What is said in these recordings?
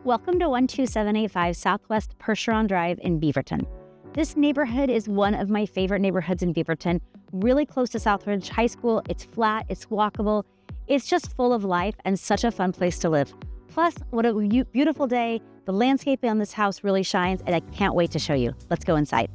Welcome to 12785 Southwest Percheron Drive in Beaverton. This neighborhood is one of my favorite neighborhoods in Beaverton, really close to Southridge High School. It's flat, it's walkable, it's just full of life and such a fun place to live. Plus, what a beautiful day. The landscaping on this house really shines and I can't wait to show you. Let's go inside.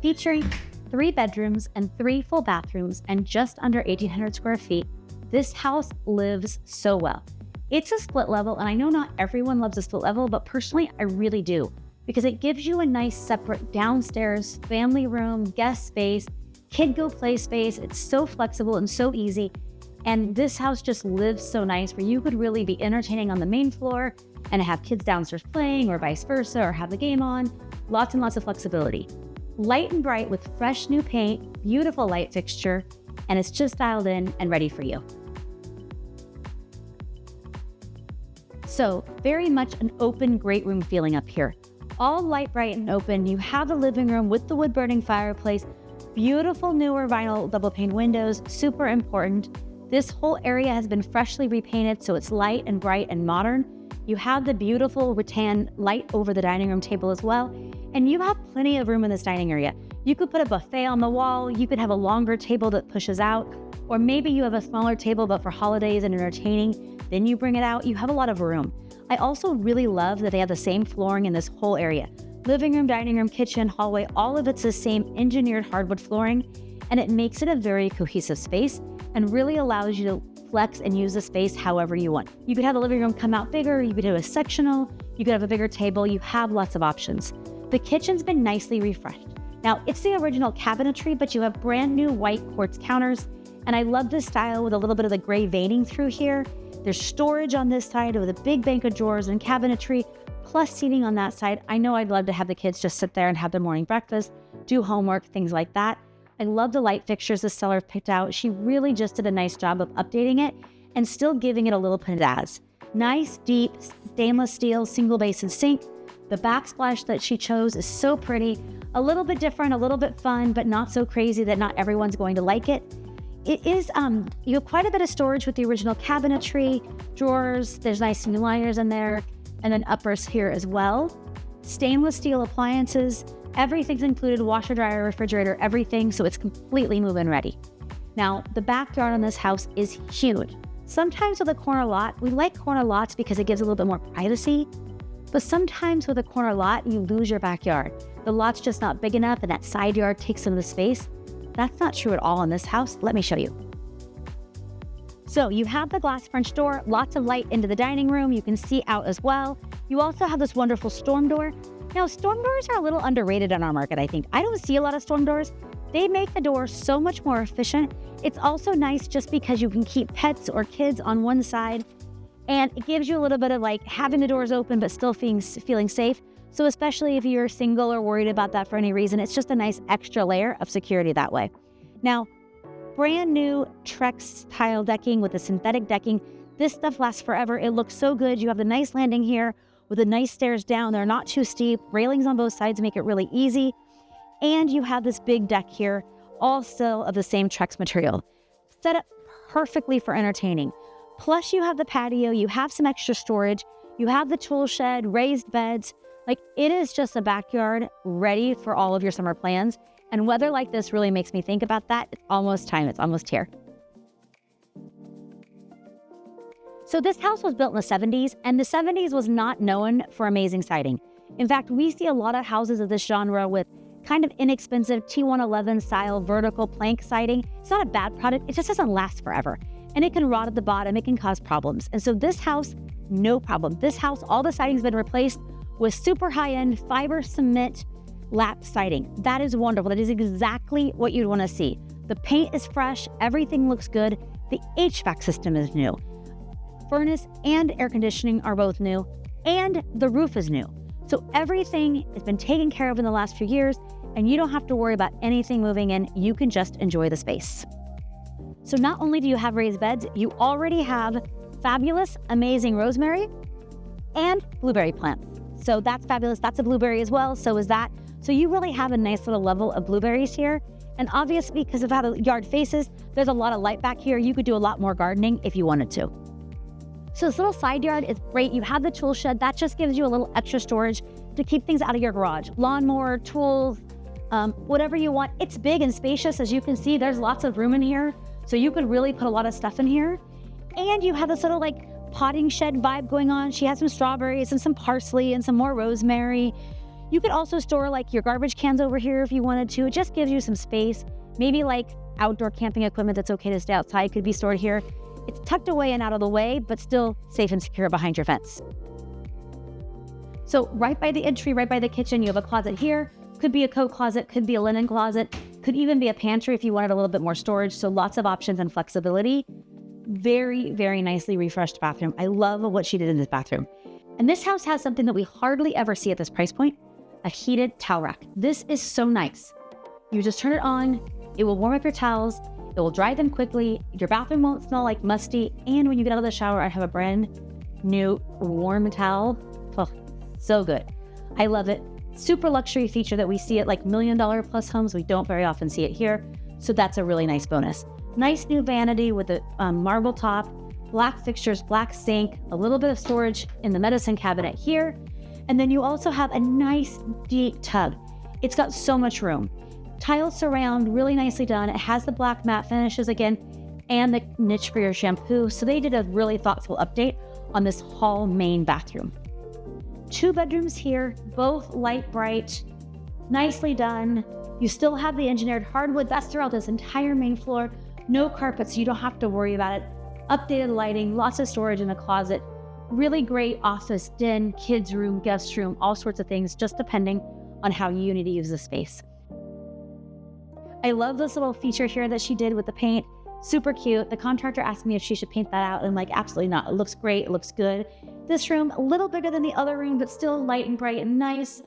Featuring 3 bedrooms and 3 full bathrooms and just under 1,800 square feet, this house lives so well. It's a split level, and I know not everyone loves a split level, but personally, I really do, because it gives you a nice separate downstairs family room, guest space, kid go play space. It's so flexible and so easy. And this house just lives so nice where you could really be entertaining on the main floor and have kids downstairs playing or vice versa, or have the game on. Lots and lots of flexibility. Light and bright with fresh new paint, beautiful light fixture, and it's just dialed in and ready for you. So very much an open, great room feeling up here. All light, bright, and open. You have the living room with the wood burning fireplace, beautiful newer vinyl double pane windows, super important. This whole area has been freshly repainted, so it's light and bright and modern. You have the beautiful rattan light over the dining room table as well, and you have plenty of room in this dining area. You could put a buffet on the wall, you could have a longer table that pushes out, or maybe you have a smaller table, but for holidays and entertaining, then you bring it out. You have a lot of room. I also really love that they have the same flooring in this whole area. Living room, dining room, kitchen, hallway, all of it's the same engineered hardwood flooring, and it makes it a very cohesive space and really allows you to flex and use the space however you want. You could have the living room come out bigger, you could do a sectional, you could have a bigger table, you have lots of options. The kitchen's been nicely refreshed. Now, it's the original cabinetry, but you have brand new white quartz counters, and I love this style with a little bit of the gray veining through here. There's storage on this side with a big bank of drawers and cabinetry, plus seating on that side. I know I'd love to have the kids just sit there and have their morning breakfast, do homework, things like that. I love the light fixtures the seller picked out. She really just did a nice job of updating it and still giving it a little pizzazz. Nice, deep, stainless steel, single basin sink. The backsplash that she chose is so pretty, a little bit different, a little bit fun, but not so crazy that not everyone's going to like it. It is, you have quite a bit of storage with the original cabinetry, drawers, there's nice new liners in there, and then uppers here as well. Stainless steel appliances, everything's included, washer, dryer, refrigerator, everything, so it's completely move-in ready. Now, the backyard on this house is huge. Sometimes with a corner lot, we like corner lots because it gives a little bit more privacy, but sometimes with a corner lot, you lose your backyard. The lot's just not big enough and that side yard takes some of the space. That's not true at all in this house. Let me show you. So you have the glass French door, lots of light into the dining room. You can see out as well. You also have this wonderful storm door. Now, storm doors are a little underrated on our market, I think. I don't see a lot of storm doors. They make the door so much more efficient. It's also nice just because you can keep pets or kids on one side, and it gives you a little bit of like having the doors open but still feeling safe. So especially if you're single or worried about that for any reason, it's just a nice extra layer of security that way. Now, brand new Trex tile decking with the synthetic decking. This stuff lasts forever. It looks so good. You have the nice landing here with the nice stairs down. They're not too steep. Railings on both sides make it really easy. And you have this big deck here, all still of the same Trex material. Set up perfectly for entertaining. Plus you have the patio, you have some extra storage, you have the tool shed, raised beds. Like, it is just a backyard ready for all of your summer plans. And weather like this really makes me think about that. It's almost time, it's almost here. So this house was built in the 70s, and the 70s was not known for amazing siding. In fact, we see a lot of houses of this genre with kind of inexpensive T111 style vertical plank siding. It's not a bad product, it just doesn't last forever. And it can rot at the bottom, it can cause problems. And so this house, no problem. This house, all the siding's been replaced with super high-end fiber cement lap siding. That is wonderful. That is exactly what you'd want to see. The paint is fresh, everything looks good. The HVAC system is new. Furnace and air conditioning are both new, and the roof is new. So everything has been taken care of in the last few years, and you don't have to worry about anything moving in. You can just enjoy the space. So not only do you have raised beds, you already have fabulous, amazing rosemary and blueberry plants. So that's fabulous. That's a blueberry as well. So is that. So you really have a nice little level of blueberries here. And obviously, because of how the yard faces, there's a lot of light back here. You could do a lot more gardening if you wanted to. So this little side yard is great. You have the tool shed. That just gives you a little extra storage to keep things out of your garage. Lawnmower, tools, whatever you want. It's big and spacious. As you can see, there's lots of room in here. So you could really put a lot of stuff in here. And you have this little like potting shed vibe going on. She has some strawberries and some parsley and some more rosemary. You could also store like your garbage cans over here if you wanted to. It just gives you some space. Maybe like outdoor camping equipment that's okay to stay outside could be stored here. It's tucked away and out of the way, but still safe and secure behind your fence. So right by the entry, right by the kitchen, you have a closet here. Could be a coat closet, could be a linen closet, could even be a pantry if you wanted a little bit more storage. So lots of options and flexibility. Very, very nicely refreshed bathroom. I love what she did in this bathroom. And this house has something that we hardly ever see at this price point, a heated towel rack. This is so nice. You just turn it on, it will warm up your towels, it will dry them quickly, your bathroom won't smell like musty, and when you get out of the shower, I have a brand new warm towel. Oh, so good. I love it. Super luxury feature that we see at like $1 million plus homes. We don't very often see it here, so that's a really nice bonus. Nice new vanity with a marble top, black fixtures, black sink, a little bit of storage in the medicine cabinet here. And then you also have a nice deep tub. It's got so much room. Tile surround, really nicely done. It has the black matte finishes again and the niche for your shampoo. So they did a really thoughtful update on this hall main bathroom. 2 bedrooms here, both light bright, nicely done. You still have the engineered hardwood. That's throughout this entire main floor. No carpet, so you don't have to worry about it. Updated lighting, lots of storage in the closet. Really great office, den, kids room, guest room, all sorts of things, just depending on how you need to use the space. I love this little feature here that she did with the paint. Super cute. The contractor asked me if she should paint that out, and I'm like, absolutely not. It looks great. It looks good. This room, a little bigger than the other room, but still light and bright and nice.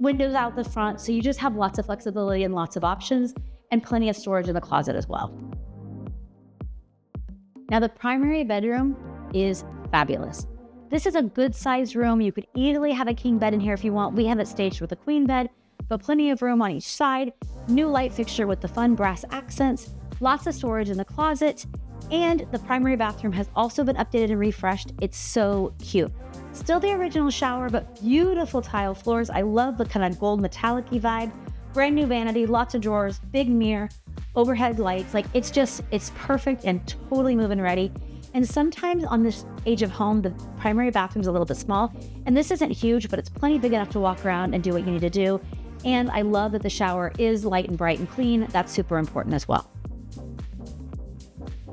Windows out the front, so you just have lots of flexibility and lots of options, and plenty of storage in the closet as well. Now the primary bedroom is fabulous. This is a good sized room. You could easily have a king bed in here if you want. We have it staged with a queen bed, but plenty of room on each side. New light fixture with the fun brass accents, lots of storage in the closet, and the primary bathroom has also been updated and refreshed. It's so cute. Still the original shower, but beautiful tile floors. I love the kind of gold metallic-y vibe. Brand new vanity, lots of drawers, big mirror, overhead lights. Like it's perfect and totally move-in ready. And sometimes on this age of home, the primary bathroom's a little bit small. And this isn't huge, but it's plenty big enough to walk around and do what you need to do. And I love that the shower is light and bright and clean. That's super important as well.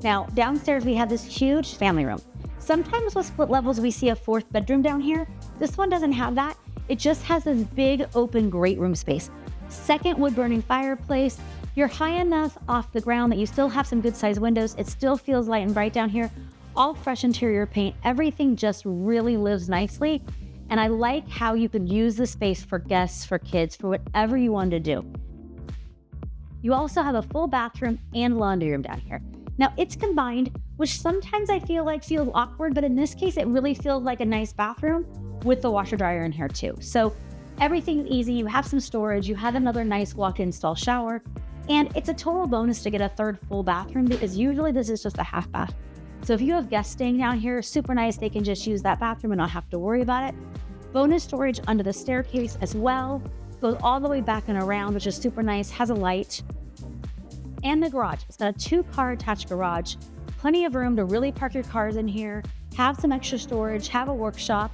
Now, downstairs we have this huge family room. Sometimes with split levels, we see a 4th bedroom down here. This one doesn't have that. It just has this big open great room space. 2nd wood burning fireplace. You're high enough off the ground that you still have some good sized windows. It still feels light and bright down here. All fresh interior paint. Everything just really lives nicely. And I like how you could use the space for guests, for kids, for whatever you want to do. You also have a full bathroom and laundry room down here. Now it's combined, which sometimes I feel like feels awkward, but in this case, it really feels like a nice bathroom with the washer dryer in here too. So everything's easy. You have some storage. You have another nice walk-in stall shower. And it's a total bonus to get a 3rd full bathroom because usually this is just a half bath. So if you have guests staying down here, super nice. They can just use that bathroom and not have to worry about it. Bonus storage under the staircase as well. Goes all the way back and around, which is super nice. Has a light. And the garage. It's got a 2-car attached garage. Plenty of room to really park your cars in here. Have some extra storage. Have a workshop.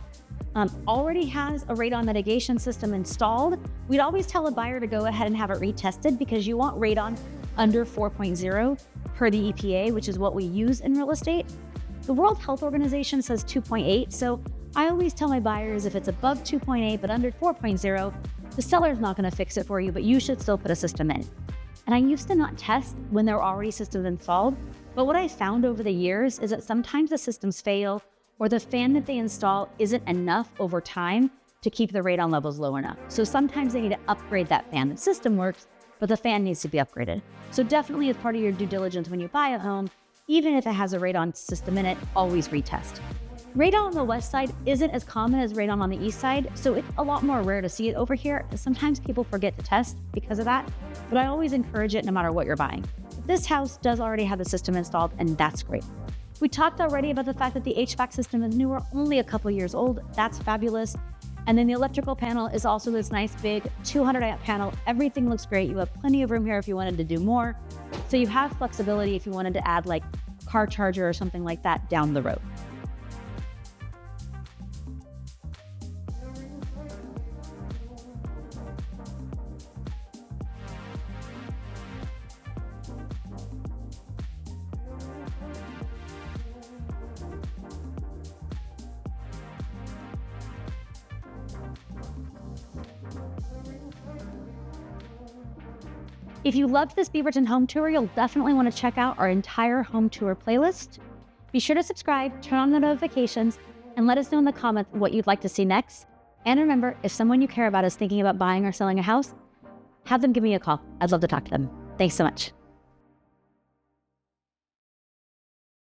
Already has a radon mitigation system installed. We'd always tell a buyer to go ahead and have it retested because you want radon under 4.0 per the EPA, which is what we use in real estate. The World Health Organization says 2.8, so I always tell my buyers if it's above 2.8 but under 4.0, the seller's not going to fix it for you, but you should still put a system in. And I used to not test when there were already systems installed, but what I found over the years is that sometimes the systems fail or the fan that they install isn't enough over time to keep the radon levels low enough. So sometimes they need to upgrade that fan. The system works, but the fan needs to be upgraded. So definitely as part of your due diligence when you buy a home, even if it has a radon system in it, always retest. Radon on the west side isn't as common as radon on the east side, so it's a lot more rare to see it over here. Sometimes people forget to test because of that, but I always encourage it no matter what you're buying. This house does already have the system installed, and that's great. We talked already about the fact that the HVAC system is newer, only a couple years old. That's fabulous. And then the electrical panel is also this nice big 200 amp panel. Everything looks great. You have plenty of room here if you wanted to do more. So you have flexibility if you wanted to add like car charger or something like that down the road. If you loved this Beaverton home tour, you'll definitely want to check out our entire home tour playlist. Be sure to subscribe, turn on the notifications, and let us know in the comments what you'd like to see next. And remember, if someone you care about is thinking about buying or selling a house, have them give me a call. I'd love to talk to them. Thanks so much.